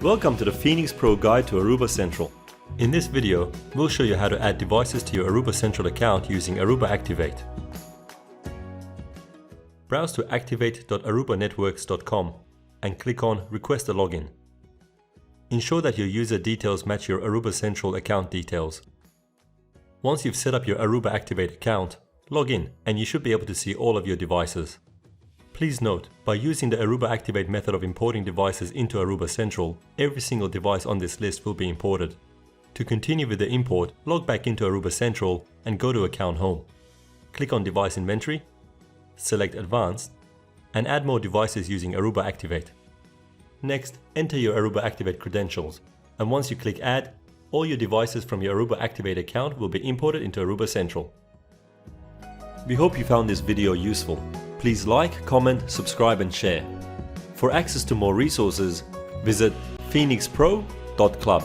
Welcome to the Phoenix Pro Guide to Aruba Central. In this video, we'll show you how to add devices to your Aruba Central account using Aruba Activate. Browse to activate.arubanetworks.com and click on Request a Login. Ensure that your user details match your Aruba Central account details. Once you've set up your Aruba Activate account, log in and you should be able to see all of your devices. Please note, by using the Aruba Activate method of importing devices into Aruba Central, every single device on this list will be imported. To continue with the import, log back into Aruba Central and go to Account Home. Click on Device Inventory, select Advanced, and add more devices using Aruba Activate. Next, enter your Aruba Activate credentials, and once you click Add, all your devices from your Aruba Activate account will be imported into Aruba Central. We hope you found this video useful. Please like, comment, subscribe and share. For access to more resources, visit phoenixpro.club.